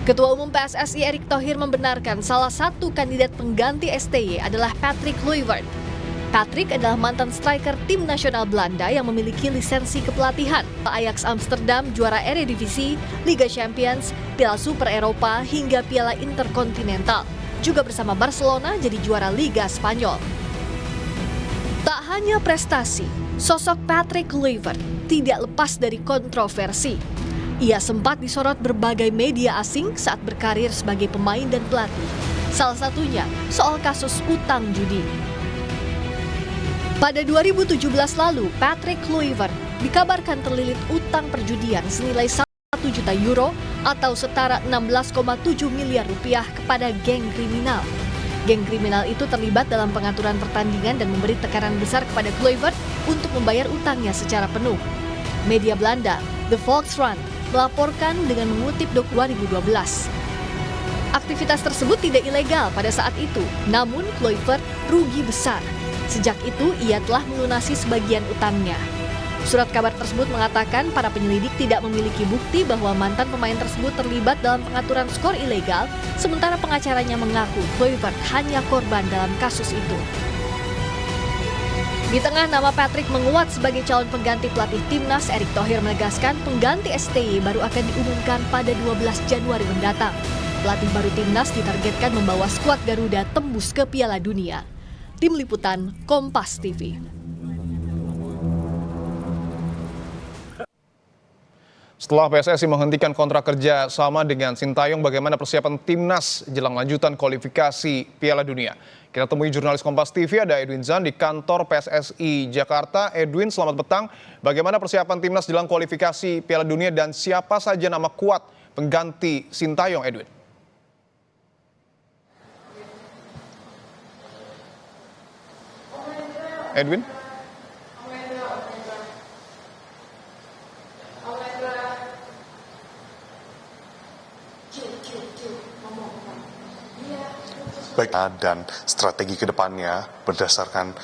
Ketua Umum PSSI Erick Thohir membenarkan salah satu kandidat pengganti STY adalah Patrick Kluivert. Patrick adalah mantan striker tim nasional Belanda yang memiliki lisensi kepelatihan. Ajax Amsterdam juara Eredivisie, Liga Champions, Piala Super Eropa hingga Piala Interkontinental. Juga bersama Barcelona jadi juara Liga Spanyol. Tak hanya prestasi, sosok Patrick Kluivert tidak lepas dari kontroversi. Ia sempat disorot berbagai media asing saat berkarir sebagai pemain dan pelatih. Salah satunya soal kasus utang judi. Pada 2017 lalu, Patrick Kluivert dikabarkan terlilit utang perjudian senilai 1 juta euro atau setara 16,7 miliar rupiah kepada geng kriminal. Geng kriminal itu terlibat dalam pengaturan pertandingan dan memberi tekanan besar kepada Kluivert untuk membayar utangnya secara penuh. Media Belanda, The Volkskrant, melaporkan dengan mengutip 2012. Aktivitas tersebut tidak ilegal pada saat itu, namun Kluivert rugi besar. Sejak itu, ia telah melunasi sebagian utangnya. Surat kabar tersebut mengatakan para penyelidik tidak memiliki bukti bahwa mantan pemain tersebut terlibat dalam pengaturan skor ilegal, sementara pengacaranya mengaku Kluivert hanya korban dalam kasus itu. Di tengah nama Patrick menguat sebagai calon pengganti pelatih timnas, Erick Thohir menegaskan pengganti STY baru akan diumumkan pada 12 Januari mendatang. Pelatih baru timnas ditargetkan membawa skuad Garuda tembus ke Piala Dunia. Tim Liputan, Kompas TV. Setelah PSSI menghentikan kontrak kerja sama dengan Sintayong, bagaimana persiapan timnas jelang lanjutan kualifikasi Piala Dunia? Kita temui jurnalis Kompas TV, ada Edwin Zan di kantor PSSI Jakarta. Edwin, selamat petang. Bagaimana persiapan timnas jelang kualifikasi Piala Dunia dan siapa saja nama kuat pengganti Sintayong, Edwin? Edwin? Baik, dan strategi ke depannya berdasarkan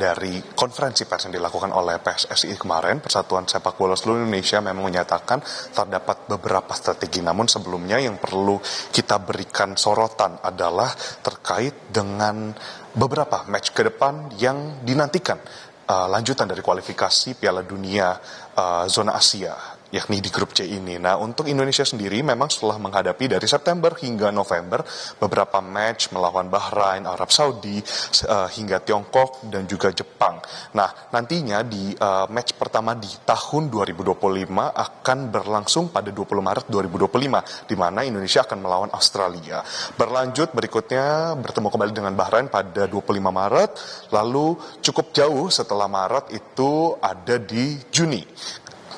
dari konferensi pers yang dilakukan oleh PSSI kemarin, Persatuan Sepak Bola Seluruh Indonesia memang menyatakan terdapat beberapa strategi. Namun sebelumnya yang perlu kita berikan sorotan adalah terkait dengan beberapa match ke depan yang dinantikan lanjutan dari kualifikasi Piala Dunia zona Asia, yakni di grup C ini. Nah, untuk Indonesia sendiri memang setelah menghadapi dari September hingga November beberapa match melawan Bahrain, Arab Saudi, hingga Tiongkok dan juga Jepang. Nah, nantinya di match pertama di tahun 2025 akan berlangsung pada 20 Maret 2025, di mana Indonesia akan melawan Australia. Berlanjut berikutnya bertemu kembali dengan Bahrain pada 25 Maret, lalu cukup jauh setelah Maret itu ada di Juni.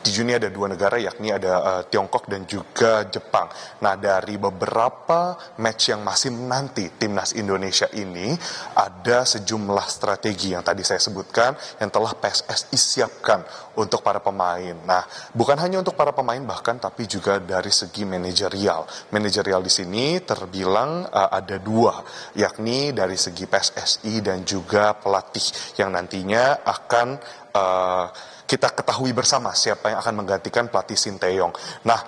Di Juni ada dua negara, yakni ada Tiongkok dan juga Jepang. Nah, dari beberapa match yang masih menanti timnas Indonesia ini, ada sejumlah strategi yang tadi saya sebutkan yang telah PSSI siapkan untuk para pemain. Nah, bukan hanya untuk para pemain bahkan, tapi juga dari segi manajerial. Manajerial di sini terbilang ada dua, yakni dari segi PSSI dan juga pelatih yang nantinya akan kita ketahui bersama siapa yang akan menggantikan pelatih Sintayong. Nah,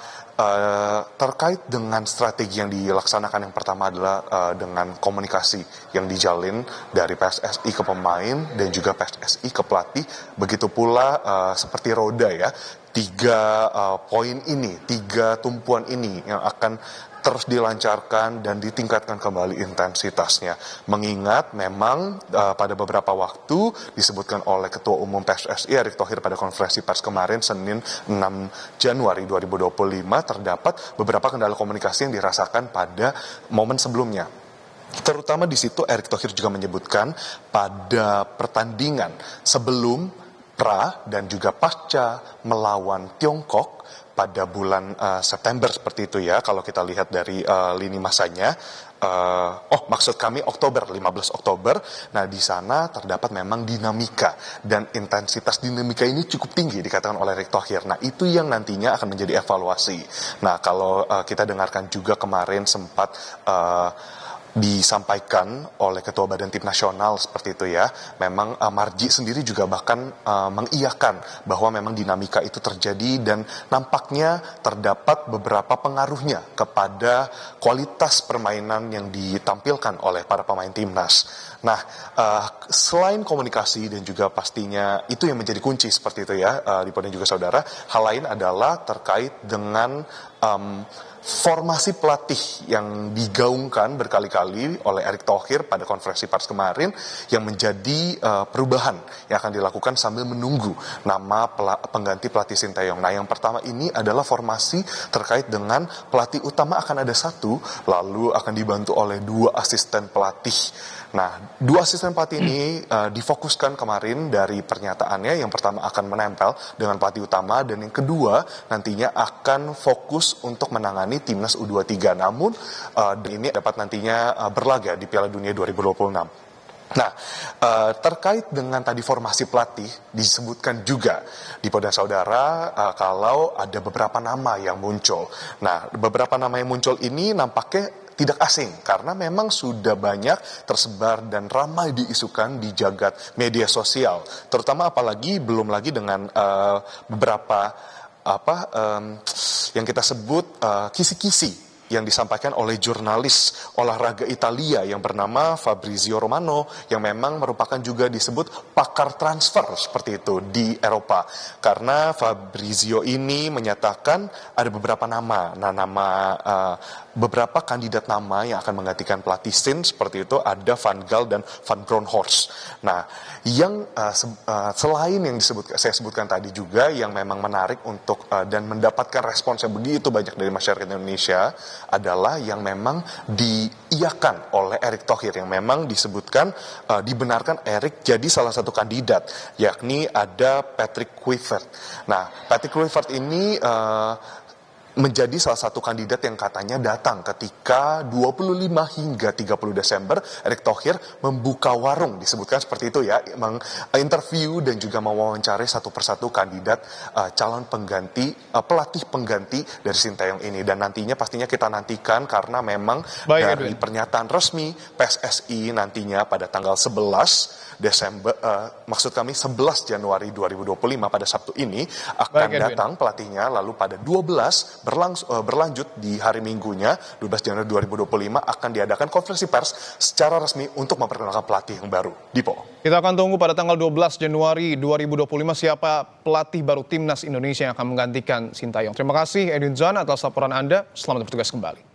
terkait dengan strategi yang dilaksanakan, yang pertama adalah dengan komunikasi yang dijalin dari PSSI ke pemain dan juga PSSI ke pelatih. Begitu pula seperti roda ya, tiga poin ini, tiga tumpuan ini yang akan terus dilancarkan dan ditingkatkan kembali intensitasnya. Mengingat memang pada beberapa waktu disebutkan oleh Ketua Umum PSSI Erick Thohir pada konferensi pers kemarin Senin 6 Januari 2025 terdapat beberapa kendala komunikasi yang dirasakan pada momen sebelumnya. Terutama di situ Erick Thohir juga menyebutkan pada pertandingan sebelum, pra, dan juga pasca melawan Tiongkok pada bulan September seperti itu ya, kalau kita lihat dari lini masanya. Maksud kami Oktober, 15 Oktober. Nah, di sana terdapat memang dinamika, dan intensitas dinamika ini cukup tinggi dikatakan oleh Erick Thohir. Nah, itu yang nantinya akan menjadi evaluasi. Nah, kalau kita dengarkan juga kemarin sempat disampaikan oleh Ketua Badan Tim Nasional seperti itu ya. Memang Marji sendiri juga bahkan mengiyakan bahwa memang dinamika itu terjadi dan nampaknya terdapat beberapa pengaruhnya kepada kualitas permainan yang ditampilkan oleh para pemain timnas. Nah, selain komunikasi dan juga pastinya itu yang menjadi kunci seperti itu ya, Dipo dan juga saudara, hal lain adalah terkait dengan formasi pelatih yang digaungkan berkali-kali oleh Erick Thohir pada konferensi pers kemarin yang menjadi perubahan yang akan dilakukan sambil menunggu nama pengganti pelatih Sinteyong. Nah, yang pertama ini adalah formasi terkait dengan pelatih utama akan ada satu, lalu akan dibantu oleh 2 asisten pelatih. Nah, 2 asisten pelatih ini difokuskan kemarin dari pernyataannya. Yang pertama akan menempel dengan pelatih utama dan yang kedua nantinya akan fokus untuk menangani timnas U23. Namun ini dapat nantinya berlaga di Piala Dunia 2026. Nah, terkait dengan tadi formasi pelatih disebutkan juga di dan saudara kalau ada beberapa nama yang muncul. Nah, beberapa nama yang muncul ini nampaknya tidak asing karena memang sudah banyak tersebar dan ramai diisukan di jagat media sosial, terutama apalagi belum lagi dengan beberapa yang kita sebut kisi-kisi yang disampaikan oleh jurnalis olahraga Italia yang bernama Fabrizio Romano yang memang merupakan juga disebut pakar transfer seperti itu di Eropa, karena Fabrizio ini menyatakan ada beberapa nama. Nah, beberapa kandidat nama yang akan menggantikan pelatih Sint seperti itu ada Van Gaal dan Van Bronckhorst. Nah, yang selain yang saya sebutkan tadi juga yang memang menarik untuk dan mendapatkan respons yang begitu banyak dari masyarakat Indonesia adalah yang memang diiyakan oleh Erick Thohir, yang memang disebutkan dibenarkan Erick jadi salah satu kandidat, yakni ada Patrick Kluivert. Nah, Patrick Kluivert ini menjadi salah satu kandidat yang katanya datang ketika 25 hingga 30 Desember Erick Thohir membuka warung, disebutkan seperti itu ya, menginterview dan juga mewawancari satu persatu kandidat calon pengganti, pelatih pengganti dari Sinteyong ini. Dan nantinya pastinya kita nantikan karena memang dari pernyataan resmi PSSI nantinya pada tanggal 11 Desember, maksud kami 11 Januari 2025 pada Sabtu ini akan datang pelatihnya, lalu pada 12 berlanjut di hari Minggunya 12 Januari 2025 akan diadakan konferensi pers secara resmi untuk memperkenalkan pelatih yang baru. Dipo. Kita akan tunggu pada tanggal 12 Januari 2025 siapa pelatih baru timnas Indonesia yang akan menggantikan Sinteyong. Terima kasih Edwin Zan atas laporan Anda. Selamat bertugas kembali.